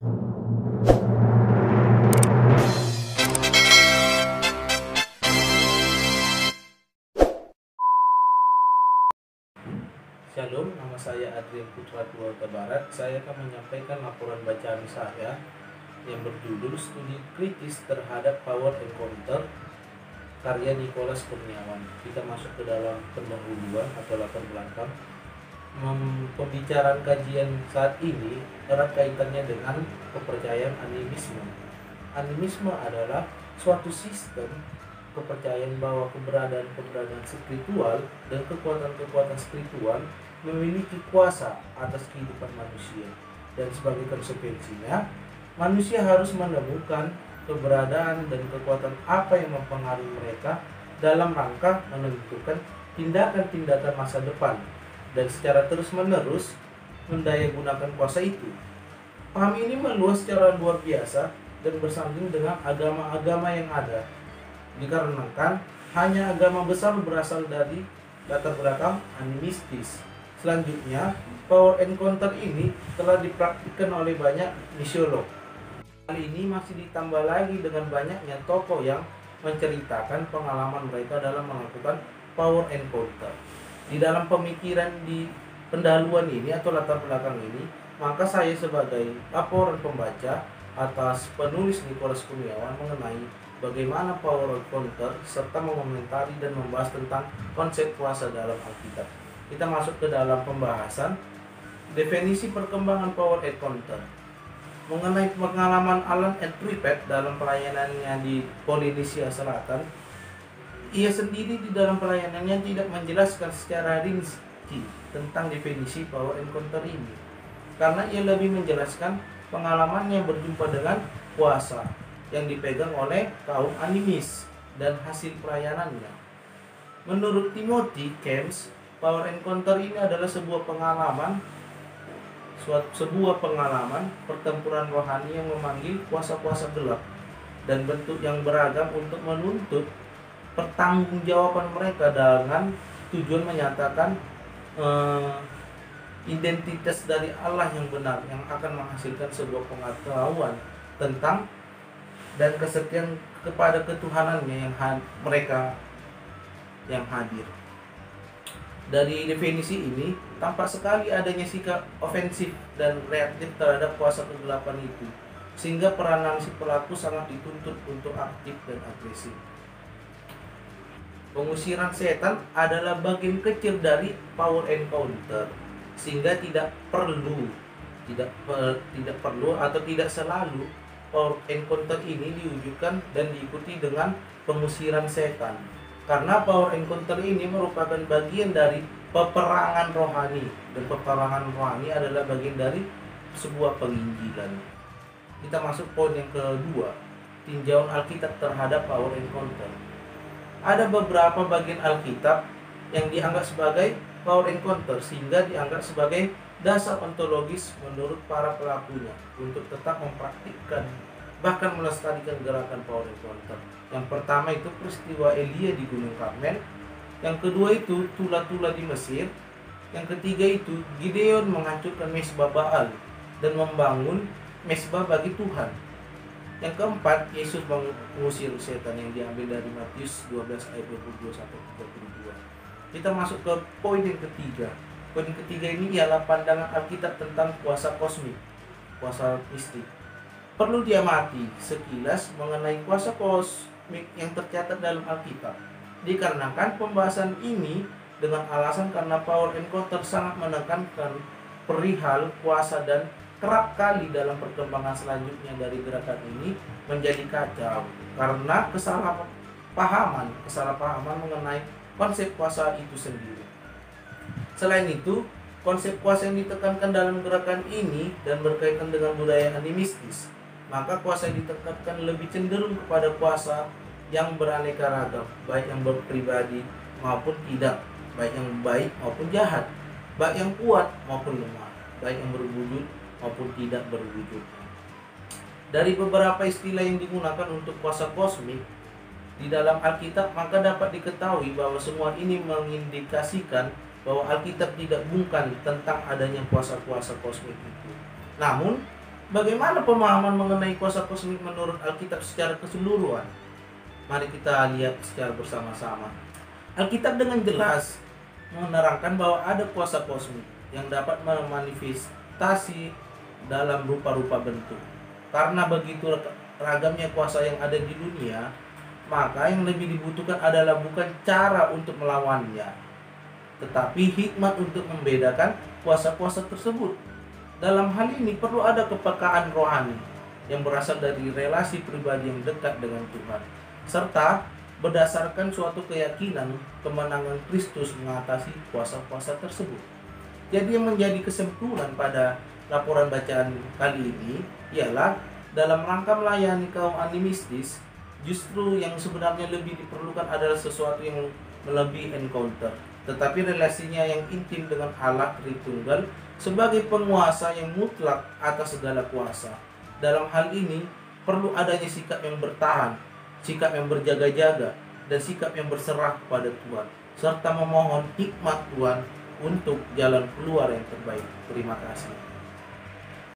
Shalom, nama saya Adrian Putra Keluarga Barat. Saya akan menyampaikan laporan bacaan saya yang berjudul Studi Kritis Terhadap Power Encounter karya Nicholas Kurniawan. Kita masuk ke dalam pendahuluan atau latar belakang. Pembicaraan kajian saat ini erat kaitannya dengan kepercayaan animisme. Animisme adalah suatu sistem kepercayaan bahwa keberadaan spiritual dan kekuatan-kekuatan spiritual memiliki kuasa atas kehidupan manusia, dan sebagai konsekuensinya manusia harus menemukan keberadaan dan kekuatan apa yang mempengaruhi mereka dalam rangka menentukan tindakan-tindakan masa depan dan secara terus-menerus mendayagunakan kuasa itu. Paham ini meluas secara luar biasa dan bersanding dengan agama-agama yang ada, dikarenakan hanya agama besar berasal dari latar belakang animistis. Selanjutnya, power encounter ini telah dipraktikkan oleh banyak misiolog. Hal ini masih ditambah lagi dengan banyaknya tokoh yang menceritakan pengalaman mereka dalam melakukan power encounter. Di dalam pemikiran di pendahuluan ini atau latar belakang ini, maka saya sebagai laporan pembaca atas penulis Nicholas Kurniawan mengenai bagaimana power encounter serta mengomentari dan membahas tentang konsep kuasa dalam Alkitab. Kita masuk ke dalam pembahasan definisi perkembangan power encounter. Mengenai pengalaman Alan Tripet dalam pelayanannya di Polinesia Selatan, ia sendiri di dalam pelayanannya tidak menjelaskan secara rinci tentang definisi power encounter ini, karena ia lebih menjelaskan pengalamannya berjumpa dengan kuasa yang dipegang oleh kaum animis dan hasil pelayanannya. Menurut Timothy Kems, power encounter ini adalah sebuah pengalaman pertempuran rohani yang memanggil kuasa-kuasa gelap dan bentuk yang beragam untuk menuntut pertanggungjawaban mereka dengan tujuan menyatakan identitas dari Allah yang benar yang akan menghasilkan sebuah pengetahuan tentang dan kesetiaan kepada ketuhanannya mereka yang hadir. Dari definisi ini, tampak sekali adanya sikap ofensif dan reaktif terhadap kuasa kegelapan itu, sehingga peranan si pelaku sangat dituntut untuk aktif dan agresif. Pengusiran setan adalah bagian kecil dari power encounter, sehingga tidak perlu atau tidak selalu power encounter ini diwujudkan dan diikuti dengan pengusiran setan. Karena power encounter ini merupakan bagian dari peperangan rohani, dan peperangan rohani adalah bagian dari sebuah penginjilan. Kita masuk poin yang kedua, tinjauan Alkitab terhadap power encounter. Ada beberapa bagian Alkitab yang dianggap sebagai power encounter sehingga dianggap sebagai dasar ontologis menurut para pelakunya untuk tetap mempraktikkan bahkan melestarikan gerakan power encounter. Yang pertama itu peristiwa Elia di Gunung Karmel, yang kedua itu tula-tula di Mesir, yang ketiga itu Gideon menghancurkan mesbah Baal dan membangun mesbah bagi Tuhan. Yang keempat, Yesus mengusir setan yang diambil dari Matius 12 ayat 22 sampai 32. Kita masuk ke poin yang ketiga. Poin ketiga ini ialah pandangan Alkitab tentang kuasa kosmik, kuasa mistik. Perlu diamati sekilas mengenai kuasa kosmik yang tercatat dalam Alkitab, dikarenakan pembahasan ini dengan alasan karena power encounter sangat menekankan perihal kuasa dan kerap kali dalam perkembangan selanjutnya dari gerakan ini menjadi kacau karena kesalahpahaman mengenai konsep kuasa itu sendiri. Selain itu, konsep kuasa yang ditekankan dalam gerakan ini dan berkaitan dengan budaya animistis, maka kuasa yang ditekankan lebih cenderung kepada kuasa yang beraneka ragam, baik yang berpribadi maupun tidak, baik yang baik maupun jahat, baik yang kuat maupun lemah, baik yang berwujud maupun tidak berwujud. Dari beberapa istilah yang digunakan untuk kuasa kosmik di dalam Alkitab, maka dapat diketahui bahwa semua ini mengindikasikan bahwa Alkitab tidak bungkam tentang adanya kuasa-kuasa kosmik itu. Namun, Bagaimana pemahaman mengenai kuasa kosmik menurut Alkitab secara keseluruhan? Mari kita lihat secara bersama-sama. Alkitab dengan jelas menerangkan bahwa ada kuasa kosmik yang dapat memanifestasi dalam rupa-rupa bentuk. Karena begitu ragamnya kuasa yang ada di dunia, maka yang lebih dibutuhkan adalah bukan cara untuk melawannya, tetapi hikmat untuk membedakan kuasa-kuasa tersebut. Dalam hal ini perlu ada kepekaan rohani yang berasal dari relasi pribadi yang dekat dengan Tuhan, serta berdasarkan suatu keyakinan kemenangan Kristus mengatasi kuasa-kuasa tersebut. Jadi yang menjadi kesimpulan pada laporan bacaan kali ini ialah dalam rangka melayani kaum animistis, justru yang sebenarnya lebih diperlukan adalah sesuatu yang melebihi encounter, tetapi relasinya yang intim dengan Allah Tritunggal sebagai penguasa yang mutlak atas segala kuasa. Dalam hal ini perlu adanya sikap yang bertahan, sikap yang berjaga-jaga, dan sikap yang berserah kepada Tuhan, serta memohon hikmat Tuhan untuk jalan keluar yang terbaik. Terima kasih.